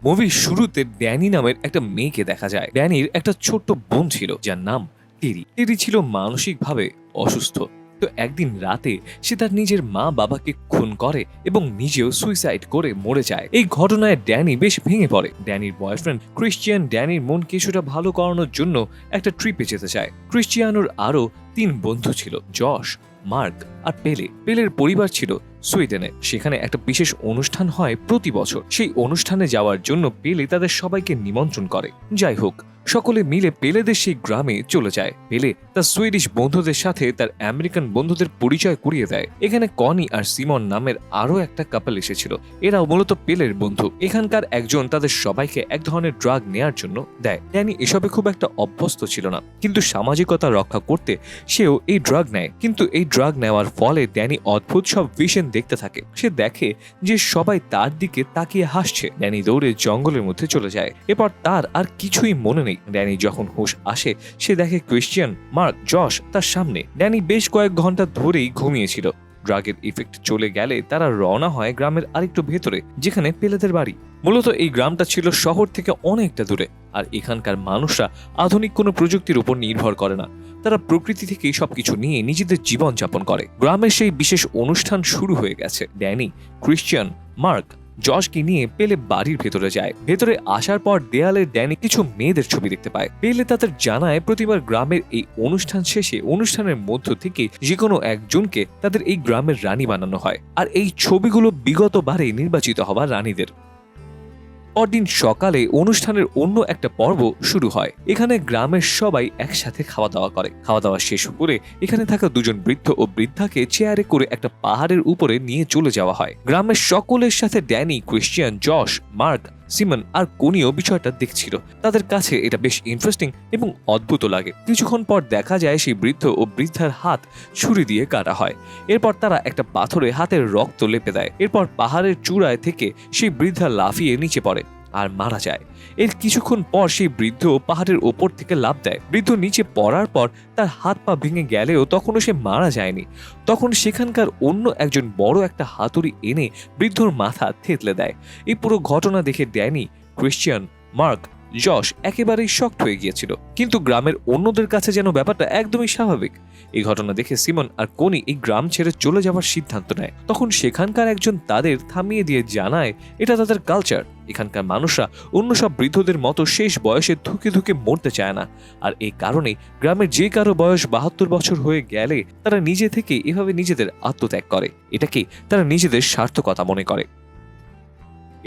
মুভির শুরুতে ড্যানি নামের একটা মেয়েকে দেখা যায়। ড্যানির একটা ছোট্ট বোন ছিল যার নাম টেরি। টেরি ছিল মানসিকভাবে অসুস্থ। তো একদিন রাতে সে তার নিজের মা বাবাকে খুন করে এবং নিজেও সুইসাইড করে মরে যায়। এই ঘটনায় ড্যানি বেশ ভেঙে পড়ে। ড্যানির বয়ফ্রেন্ড ক্রিশ্চিয়ান ড্যানির মন কিছুটা ভালো করানোর জন্য একটা ট্রিপে যেতে চায়। ক্রিশ্চিয়ানোর আরো 3 বন্ধু ছিল, যশ, মার্ক আর পেলে। পেলের পরিবার ছিল সুইডেনে। সেখানে একটা বিশেষ অনুষ্ঠান হয় প্রতি বছর। সেই অনুষ্ঠানে যাওয়ার জন্য পেলে তাদের সবাইকে নিমন্ত্রণ করে। যাই হোক, সকলে মিলে পেলেদের সেই গ্রামে চলে যায়। পেলে তার সুইডিশ বন্ধুদের সাথে তার আমেরিকান বন্ধুদের পরিচয় করিয়ে দেয়। এখানে কনি আর সিমন নামের আরো একটা কাপল এসেছিল। এরাও মূলত পেলের বন্ধু। এখানকার একজন তাদের সবাইকে এক ধরনের ড্রাগ নেয়ার জন্য দেয়। ড্যানি এসবে খুব একটা অভ্যস্ত ছিল না, কিন্তু সামাজিকতা রক্ষা করতে সেও এই ড্রাগ নেয়। কিন্তু এই ড্রাগ নেওয়ার ফলে ড্যানি অদ্ভুত সব ভিশন দেখতে থাকে। সে দেখে যে সবাই তার দিকে তাকিয়ে হাসছে। ড্যানি দৌড়ে জঙ্গলের মধ্যে চলে যায়। এরপর তার আর কিছুই মনে নেই। ড্যানি যখন হুঁশ আসে সে দেখে ক্রিশ্চিয়ান, মার্ক, যশ তার সামনে। ড্যানি বেশ কয়েক ঘন্টা ধরেই ঘুমিয়েছিল। ড্রাগের ইফেক্ট চলে গেলে তারা রওনা হয় গ্রামের আরেকটু ভেতরে, যেখানে পেলেদের বাড়ি। মূলত এই গ্রামটা ছিল শহর থেকে অনেকটা দূরে, আর এখানকার মানুষরা আধুনিক কোনো প্রযুক্তির উপর নির্ভর করে না। তারা প্রকৃতি থেকেই সবকিছু নিয়ে নিজেদের জীবন যাপন করে। গ্রামের সেই বিশেষ অনুষ্ঠান শুরু হয়ে গেছে। ড্যানি, ক্রিশ্চিয়ান, মার্ক, যশকে নিয়ে পেলে বাড়ির ভেতরে যায়। ভেতরে আসার পর দেয়ালে ড্যানি কিছু মেয়েদের ছবি দেখতে পায়। পেলে তাদের জানায় প্রতিবার গ্রামের এই অনুষ্ঠান শেষে অনুষ্ঠানের মধ্য থেকে যে কোনো একজনকে তাদের এই গ্রামের রানী বানানো হয়, আর এই ছবিগুলো বিগত বারে নির্বাচিত হওয়া রানীদের। পরদিন সকালে অনুষ্ঠানের অন্য একটা পর্ব শুরু হয়। এখানে গ্রামের সবাই একসাথে খাওয়া দাওয়া করে। খাওয়া দাওয়া শেষ করে এখানে থাকা 2 জন বৃদ্ধ ও বৃদ্ধাকে চেয়ারে করে একটা পাহাড়ের উপরে নিয়ে চলে যাওয়া হয়। গ্রামের সকলের সাথে ড্যানি, ক্রিশ্চিয়ান, যশ, মার্ক, সিমন আর কোনিও বিষয়টা দেখছিল। তাদের কাছে এটা বেশ ইন্টারেস্টিং এবং অদ্ভুত লাগে। কিছুক্ষণ পর দেখা যায় সেই বৃদ্ধ ও বৃদ্ধার হাত ছুরি দিয়ে কাটা হয়। এরপর তারা একটা পাথরে হাতের রক্ত লেপে দেয়। এরপর পাহাড়ের চূড়ায় থেকে সেই বৃদ্ধা লাফিয়ে নিচে পড়ে আর মারা যায়। এর কিছুক্ষণ পর সেই বৃদ্ধ পাহাড়ের ওপর থেকে লাফ দেয়। বৃদ্ধ নিচে পড়ার পর তার হাত পা ভেঙে গেলেও তখনও সে মারা যায়নি। তখন সেখানকার অন্য একজন বড় একটা হাতুড়ি এনে বৃদ্ধর মাথা থেতলে দেয়। এই পুরো ঘটনা দেখে ড্যানি, ক্রিশ্চিয়ান, মার্ক, যশ একেবারেই শকড হয়ে গিয়েছিল। কিন্তু গ্রামের অন্যদের কাছে যেন ব্যাপারটা একদমই স্বাভাবিক। এই ঘটনা দেখে সিমন আর কোনি এই গ্রাম ছেড়ে চলে যাওয়ার সিদ্ধান্ত নেয়। তখন সেখানকার একজন তাদের থামিয়ে দিয়ে জানায় এটা তাদের কালচার। এখানকার মানুষরা অন্য সব বৃদ্ধদের মতো শেষ বয়সে ধুকে ধুকে মরতে চায় না। আর এই কারণেই গ্রামের যে কারো বয়স 72 বছর হয়ে গেলে তারা নিজে থেকে এভাবে নিজেদের আত্মত্যাগ করে। এটাকেই তারা নিজেদের সার্থকতা মনে করে।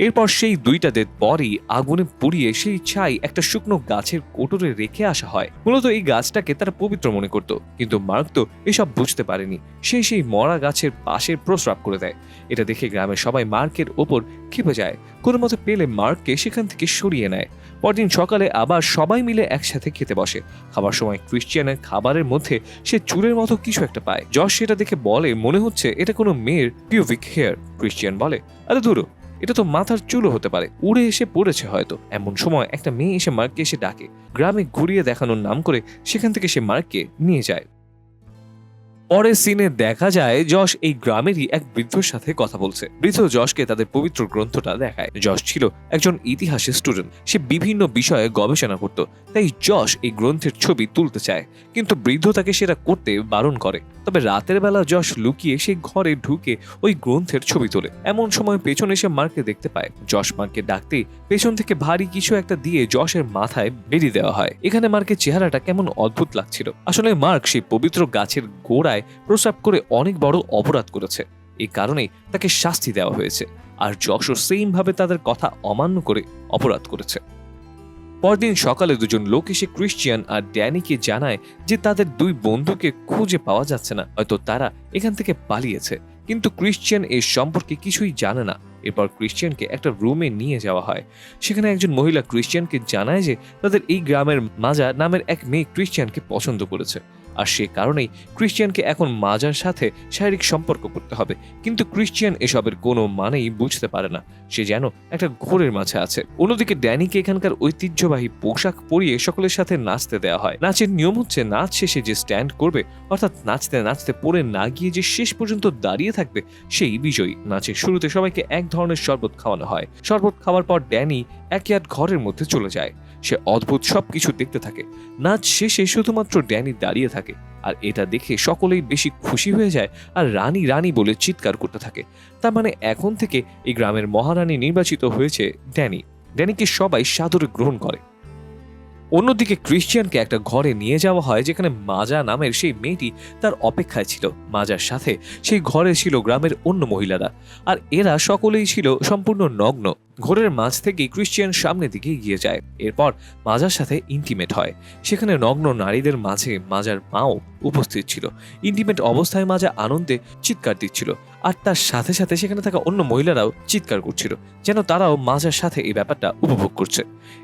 এরপর সেই 2টা ডেড বডি আগুনে পুড়িয়ে সেই ছাই একটা শুকনো গাছের কোটরে রেখে আসা হয়। মূলত এই গাছটাকে তারা পবিত্র মনে করত, কিন্তু মার্ক তো এসব বুঝতে পারেনি। সেই মরা গাছের পাশে প্রস্রাব করে দেয়। এটা দেখে গ্রামের সবাই মার্কের ওপর ক্ষেপে যায়। কোনো মতে পেলে মার্ককে সেখান থেকে সরিয়ে নেয়। পরদিন সকালে আবার সবাই মিলে একসাথে খেতে বসে। খাবার সময় ক্রিশ্চিয়ানের খাবারের মধ্যে সে চুলের মতো কিছু একটা পায়। যশ সেটা দেখে বলে মনে হচ্ছে এটা কোনো মেয়ের পিউবিক হেয়ার। ক্রিশ্চিয়ান বলে আরে দূর, এটা তো মাথার চুলও হতে পারে, উড়ে এসে পড়েছে হয়তো। এমন সময় একটা মেয়ে এসে মার্ককে এসে ডাকে। গ্রামে ঘুরিয়ে দেখানোর নাম করে সেখান থেকে সে মার্ককে নিয়ে যায়। পরের সিনে দেখা যায় যশ এই গ্রামেরই এক বৃদ্ধর সাথে কথা বলছে। বৃদ্ধ যশকে তাদের পবিত্র গ্রন্থটা দেখায়। যশ ছিল একজন ইতিহাসের স্টুডেন্ট। সে বিভিন্ন বিষয়ে গবেষণা করত, তাই যশ এই গ্রন্থের ছবি তুলতে চায়, কিন্তু বৃদ্ধ তাকে সেটা করতে বারণ করে। তবে রাতের বেলা যশ লুকিয়ে সেই ঘরে ঢুকে ওই গ্রন্থের ছবি তোলে। এমন সময় পেছনে এসে মার্ককে দেখতে পায়। যশ মার্ককে ডাকতেই পেছন থেকে ভারী কিছু একটা দিয়ে যশের মাথায় বেরিয়ে দেওয়া হয়। এখানে মার্কের চেহারাটা কেমন অদ্ভুত লাগছিল। আসলে মার্ক সেই পবিত্র গাছের গোড়ায় প্রস্রাব করে অনেক বড় অপরাধ করেছে। এই কারণেই তাকে শাস্তি দেওয়া হয়েছে। আর যশও সেম ভাবে তাদের কথা অমান্য করে অপরাধ করেছে। পরদিন সকালে 2 জন লোক এসে ক্রিশ্চিয়ান আর ড্যানিকে জানায় যে তাদের 2 বন্ধুকে খুঁজে পাওয়া যাচ্ছে না, হয়তো তারা এখান থেকে পালিয়েছে। কিন্তু ক্রিশ্চিয়ান এর সম্পর্কে কিছুই জানে না। এরপর ক্রিশ্চিয়ানকে একটা রুমে নিয়ে যাওয়া হয়। সেখানে একজন মহিলা ক্রিশ্চিয়ানকে জানায় যে তাদের এই গ্রামের মাজা নামের এক মেয়ে ক্রিশ্চিয়ানকে পছন্দ করেছে। আর সে কারণেই ক্রিশ্চিয়ানকে এখন মাজার সাথে শারীরিক সম্পর্ক করতে হবে। কিন্তু ক্রিশ্চিয়ান এসবের কোনো মানেই বুঝতে পারে না, সে যেন একটা ঘোরের মাঝে আছে। অন্যদিকে ড্যানিকে এখানকার ঐতিহ্যবাহী পোশাক পরিয়ে সকলের সাথে নাচতে দেওয়া হয়। নাচের নিয়ম হচ্ছে নাচ শেষে যে স্ট্যান্ড করবে, অর্থাৎ নাচতে নাচতে পড়ে না গিয়ে যে শেষ পর্যন্ত দাঁড়িয়ে থাকবে সেই বিজয়ী। নাচের শুরুতে সবাইকে এক ধরনের শরবত খাওয়ানো হয়। শরবত খাওয়ার পর ড্যানি এক ঘরের মধ্যে চলে যায়। সে অদ্ভুত সবকিছু দেখতে থাকে। নাচ শেষে শুধুমাত্র ড্যানি দাঁড়িয়ে থাকে, আর এটা দেখে সকলেই বেশি খুশি হয়ে যায় আর রানী রানী বলে চিৎকার করতে থাকে। তার মানে এখন থেকে এই গ্রামের মহারানী নির্বাচিত হয়েছে ড্যানি। ড্যানিকে সবাই সাদরে গ্রহণ করে। অন্যদিকে ক্রিশ্চিয়ানকে একটা ঘরে নিয়ে যাওয়া হয়, যেখানে মাজা নামের সেই মেয়েটি তার অপেক্ষায় ছিল। মাজার সাথে সেই ঘরে ছিল গ্রামের অন্য মহিলারা, আর এরা সকলেই ছিল সম্পূর্ণ নগ্ন। ঘরের মাঝ থেকে ক্রিশ্চিয়ান সামনের দিকে এগিয়ে যায়। এরপর মাজার সাথে ইন্টিমেট হয়। সেখানে নগ্ন নারীদের মাঝে মাজার মাও উপস্থিত ছিল। ইন্টিমেট অবস্থায় মাজা আনন্দে চিৎকার দিচ্ছিল, আর তার সাথে সাথে সেখানে থাকা অন্য মহিলারাও চিৎকার করছিল, যেন তারাও মাজার সাথে এই ব্যাপারটা উপভোগ করছে।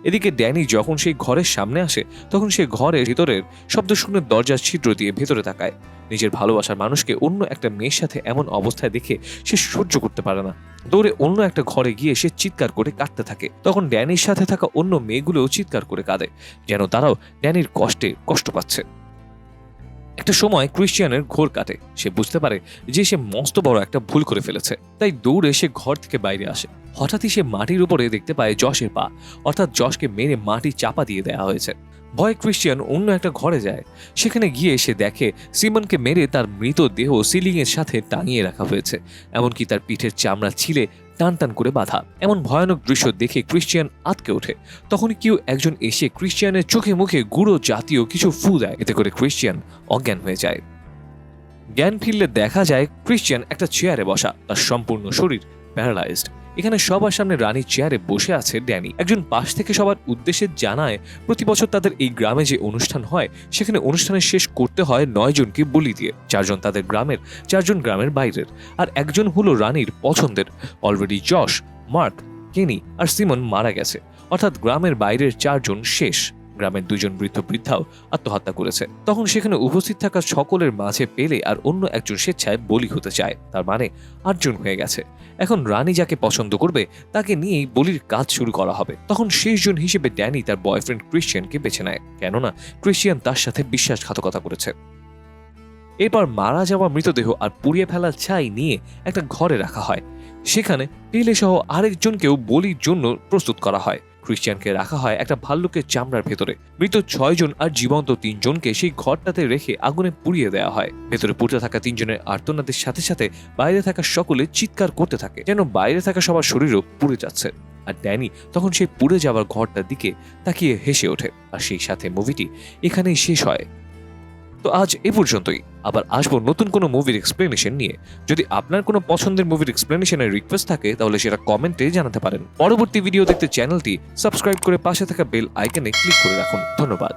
এদিকে ড্যানি যখন সেই ঘরের সামনে আসে, তখন সে ঘরের ভিতরের শব্দ শুনে দরজার ছিদ্র দিয়ে ভেতরে তাকায়। নিজের ভালোবাসার মানুষকে অন্য একটা মেয়ের সাথে এমন অবস্থায় দেখে সে সহ্য করতে পারে না। দৌড়ে অন্য একটা ঘরে গিয়ে সে চিৎকার করে কাঁদতে থাকে। তখন ড্যানির সাথে থাকা অন্য মেয়েগুলোও চিৎকার করে কাঁদে, যেন তারাও ড্যানির কষ্ট পাচ্ছে। একটা সময় ক্রিশ্চিয়ানের ঘোর কাটে। সে বুঝতে পারে যে সে মস্ত বড় একটা ভুল করে ফেলেছে, তাই দৌড়ে সে ঘর থেকে বাইরে আসে। হঠাৎই সে মাটির উপরে দেখতে পায় জশের পা, অর্থাৎ জশকে মেরে মাটি চাপা দিয়ে দেওয়া হয়েছে। ভয় ক্রিশ্চিয়ান অন্য একটা ঘরে যায়। সেখানে গিয়ে সে দেখে সিমনকে মেরে তার মৃতদেহ সিলিং এর সাথে টাঙিয়ে রাখা হয়েছে, এমনকি তার পিঠের চামড়া ছিলে টান টান করে বাঁধা। এমন ভয়ানক দৃশ্য দেখে ক্রিশ্চিয়ান আঁতকে ওঠে। তখনই কেউ একজন এসে ক্রিশ্চিয়ানের চোখে মুখে গুঁড়ো জাতীয় কিছু ফু দেয়। এতে করে ক্রিশ্চিয়ান অজ্ঞান হয়ে যায়। জ্ঞান ফিরলে দেখা যায় ক্রিশ্চিয়ান একটা চেয়ারে বসা, তার সম্পূর্ণ শরীর প্যারালাইজড। এখানে সবার সামনে রানীর চেয়ারে বসে আছে ড্যানি। একজন পাশ থেকে সবার উদ্দেশ্যে জানায় প্রতি বছর তাদের এই গ্রামে যে অনুষ্ঠান হয়, সেখানে অনুষ্ঠানের শেষ করতে হয় 9 জনকে বলি দিয়ে। 4 জন তাদের গ্রামের, 4 জন গ্রামের বাইরের, আর একজন হলো রানীর পছন্দের। অলরেডি জশ, মার্ক, কেনি আর সিমন মারা গেছে, অর্থাৎ গ্রামের বাইরের 4 জন শেষ। গ্রামের 2 জন বৃদ্ধ বৃদ্ধাও আত্মহত্যা করেছে। তখন সেখানে উপস্থিত থাকা সকলের মাঝে পেলে আর অন্য একজন স্বেচ্ছায় বলি হতে চায়, তার মানে 8 জন হয়ে গেছে। এখন রানী যাকে পছন্দ করবে তাকে নিয়েই বলির কাজ শুরু করা হবে। তখন শেষ জন হিসেবে ড্যানি তার বয়ফ্রেন্ড ক্রিশ্চিয়ানকে বেছে নেয়, কেননা ক্রিশ্চিয়ান তার সাথে বিশ্বাসঘাতকতা করেছে। এরপর মারা যাওয়া মৃতদেহ আর পুড়িয়ে ফেলা ছাই নিয়ে একটা ঘরে রাখা হয়। সেখানে পেলে সহ আরেকজনকেও বলির জন্য প্রস্তুত করা হয়। ক্রিশ্চিয়ানকে রাখা হয় একটা ভাল্লুকের চামড়ার ভেতরে। মৃত 6 জন আর জীবন্ত 3 জনকে সেই ঘরটাতে রেখে আগুনে পুড়িয়ে দেওয়া হয়। ভেতরে পুড়তে থাকা 3 জনের আর্তনাদের সাথে সাথে বাইরে থাকা সকলে চিৎকার করতে থাকে, যেন বাইরে থাকা সবার শরীরও পুড়ে যাচ্ছে। আর ড্যানি তখন সেই পুড়ে যাওয়ার ঘরটার দিকে তাকিয়ে হেসে ওঠে। আর সেই সাথে মুভিটি এখানেই শেষ হয়। তো আজ এ পর্যন্তই। আবার আসবো নতুন কোনো মুভির এক্সপ্লেনেশন নিয়ে। যদি আপনার কোনো পছন্দের মুভির এক্সপ্লেনেশনের রিকোয়েস্ট থাকে, তাহলে সেটা কমেন্টে জানাতে পারেন। পরবর্তী ভিডিও দেখতে চ্যানেলটি সাবস্ক্রাইব করে পাশে থাকা বেল আইকনে ক্লিক করে রাখুন। ধন্যবাদ।